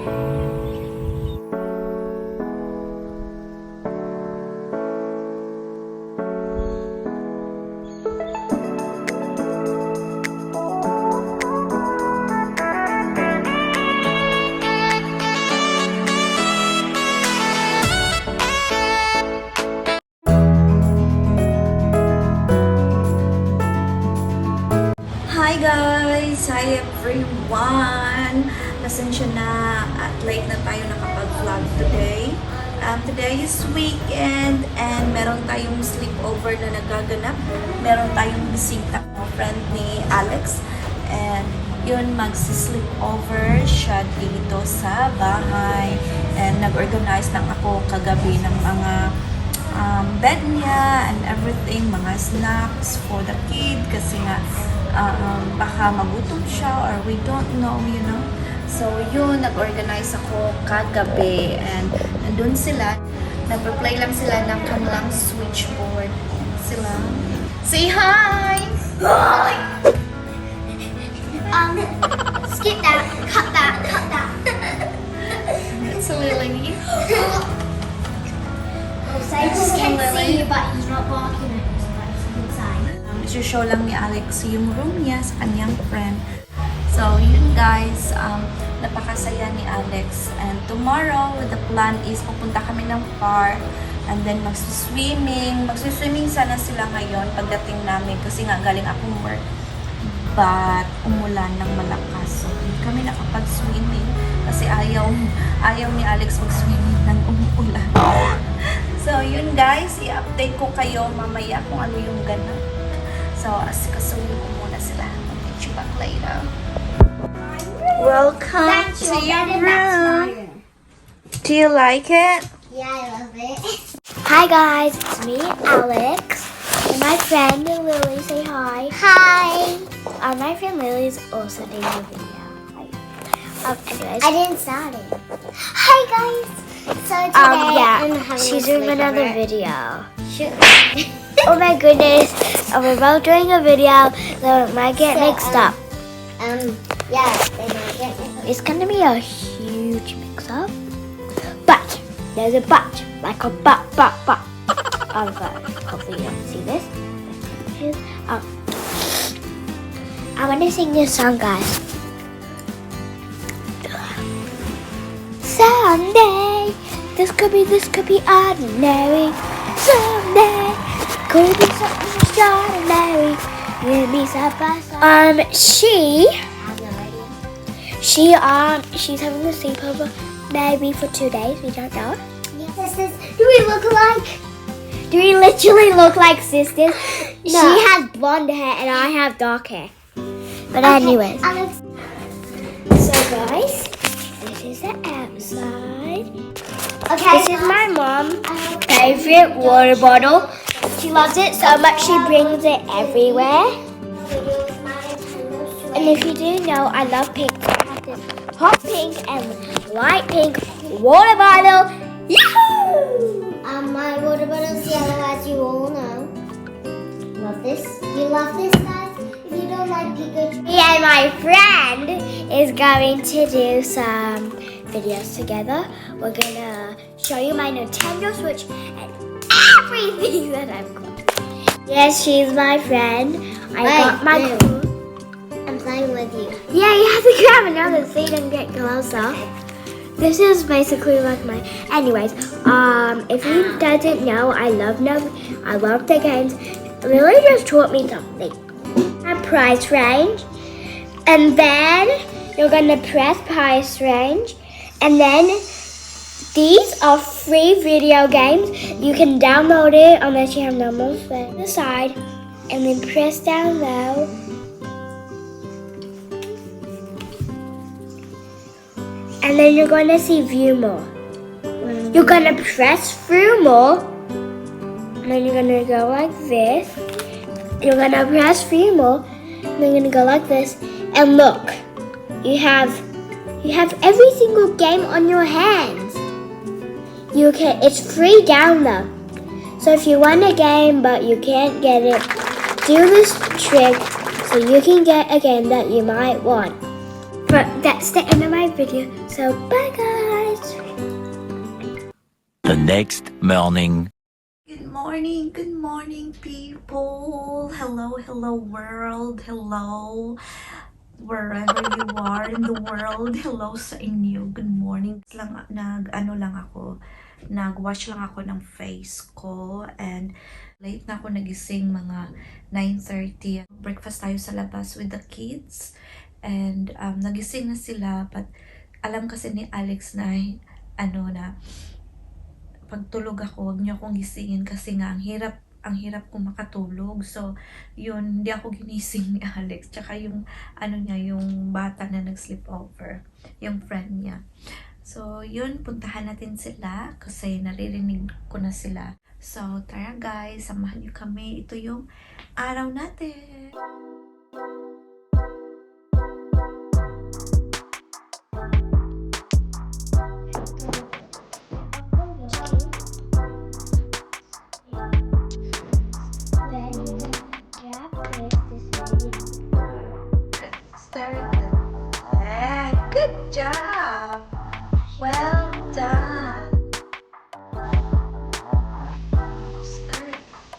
Hi guys! Hi everyone! Pasensya na at late na tayo nakapag-vlog today. Today is weekend and meron tayong sleepover na nagaganap. Meron tayong bisita ng friend ni Alex. And yun, magsi-sleepover siya dito sa bahay. And nag-organize lang ako kagabi ng mga bed niya and everything, mga snacks for the kid kasi nga baka magutom siya or we don't know, you know. So yun, nag-organize ako kagabi and nandun sila, nag-play lang sila ng kanilang switchboard. Sila, say hi! Hi! Skip that, cut that. It's a Lily. So I just can't see you, but he's not barking at us, but he's inside. Show lang ni Alex yung room niya sa kanyang friend. So, yun guys, napakasaya ni Alex. And tomorrow, the plan is pupunta kami ng park and then magsiswimming. Magsiswimming sana sila ngayon pagdating namin kasi nga galing akong work. But, umulan ng malakas. So, hindi kami nakapag-swimming kasi ayaw ni Alex mag-swimming ng umuulan. So, yun guys, i-update ko kayo mamaya kung ano yung ganap. So, asikasuhin ko muna sila. I'll get you back later. Welcome to your room. Do you like it? Yeah, I love it. Hi guys, it's me, Alex, and my friend Lily. Say hi. Hi. My friend Lily is also doing a video. Anyways, I didn't start it. Hi guys. So today I'm having she's a doing another sleepover. video. Oh my goodness, we're both doing a video, so it might get mixed up. Yeah, they might get mixed up. It's gonna be a huge mix-up, but there's a but, like a but. Hopefully you don't see this. I want to sing this song, guys. Someday, this could be ordinary. Someday, could be something extraordinary. We'll be side by side. She's having a sleepover maybe for 2 days. We don't know. Yes, do we look alike? Do we literally look like sisters? No. She has blonde hair and I have dark hair. But anyways, Alex. so guys, this is the outside. Okay. This is my mom's favorite water bottle. She loves it so much she brings it everywhere. And if you do know, I love pink. I have this hot pink and light pink water bottle. Yahoo! My water bottle's yellow, as you all know. Love this. You love this, guys? If you don't like Pikachu. Me and my friend is going to do some videos together. We're gonna show you my Nintendo Switch and everything that I've got. Yes, she's my friend. I got my. I'm playing with you. Yeah, you have to grab another seat and get closer. This is basically like my. Anyways, if you doesn't know, I love the games. Lily just taught me something. A price range, and then you're gonna press price range, and then these are free video games. You can download it unless you have normal phone. The side, and then press down low. And then you're going to see view more. You're going to press through more. And then you're going to go like this. You're going to press view more. And then you're going to go like this. And look, you have every single game on your hands. It's free download. So if you want a game but you can't get it, do this trick so you can get a game that you might want. But that's the end of my video. So bye guys. The next morning. Good morning, people. Hello, hello, world. Hello, wherever you are in the world. Hello sa inyo. Good morning. Nag-wash lang ako ng face ko and late na ako nagising, mga 9:30. Breakfast tayo sa labas with the kids and nagising na sila, but alam kasi ni Alex na pagtulog ako, wag niyo akong gisingin kasi nga ang hirap ko makatulog. So, yun, hindi ako ginising ni Alex. Tsaka yung, yung bata na nag-sleep over, yung friend niya. So, yun, puntahan natin sila kasi naririnig ko na sila. So, tara guys, samahan niyo kami. Ito yung araw natin. Good job! Well done! Start.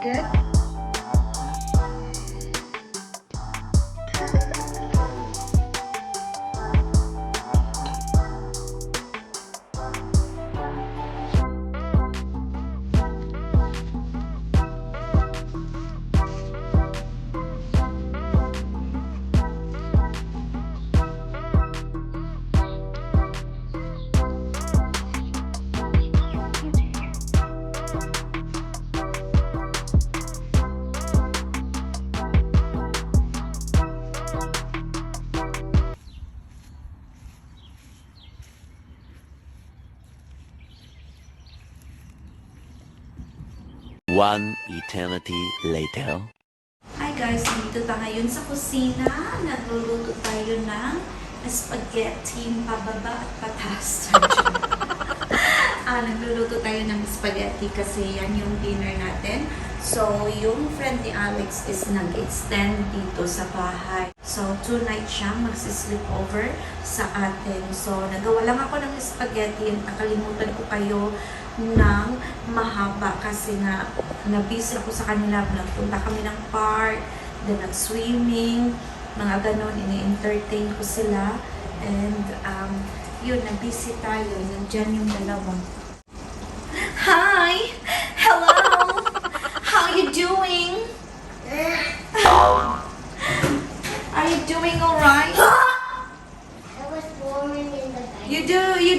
Good. One eternity later. Hi guys, dito tayo ngayon sa kusina. Nagluluto tayo ng spaghetti, pababa at patas. Nagluluto tayo ng spaghetti kasi yan yung dinner natin. So, yung friend ni Alex is nag-extend dito sa bahay. So, tonight siya magsisleep over sa atin. So, nagawa lang ako ng spaghetti. Nakalimutan ko kayo ng mahaba kasi nga nabisi ako sa kanila. Nagpunta kami ng park, then nag-swimming, mga ganon, ini-entertain ko sila. And yun, nabisi tayo. Nandyan yung dalawa. Hi! Hello! How you doing? Are you doing alright? I was born in the bank. You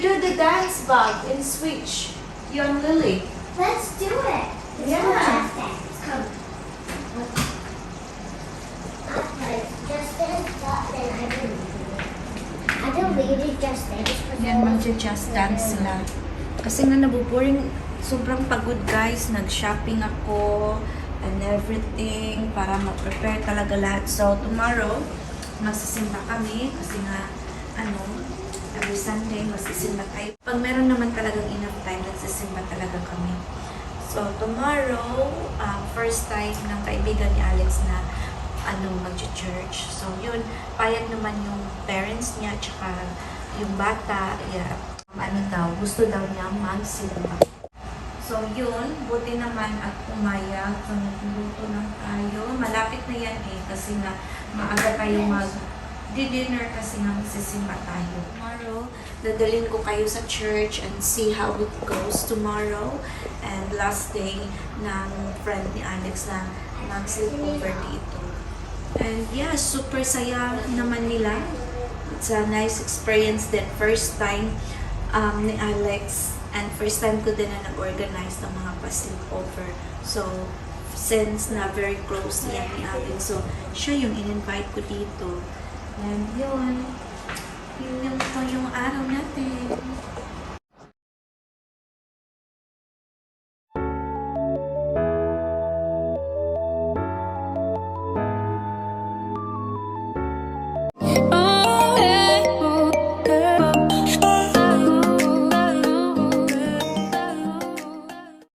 do the dance bug in Switch. You and Lily. Let's do it. Let's Yeah. do just dance. Come. Just dance, but then I deleted just dance. Yan, mag-just dance sila. Kasi nga nabuboring, sobrang pagod guys. Nag-shopping ako and everything para mag-prepare talaga lahat. So, tomorrow, magsisimba kami kasi nga, every Sunday, magsisimba tayo. Pag meron naman talagang enough time, nagsisimba talaga kami. So, tomorrow, first time ng kaibigan ni Alex na mag-church. So, yun, payag naman yung parents niya, tsaka yung bata, gusto daw niya magsimba. So, yun, buti naman at umayag. So, nagluto lang tayo. Malapit na yan kasi nga maaga tayo mag-dinner kasi nga magsisimba tayo. Tomorrow, dadalhin ko kayo sa church and see how it goes tomorrow. And last day ng friend ni Alex na mag-sleepover dito. And yeah, super saya naman nila. It's a nice experience din. First time ni Alex and first time ko din na nag-organize ng mga pa-sleepover. So, since na very close niya ni Alex, so siya yung in-invite ko dito. And yun yung araw natin.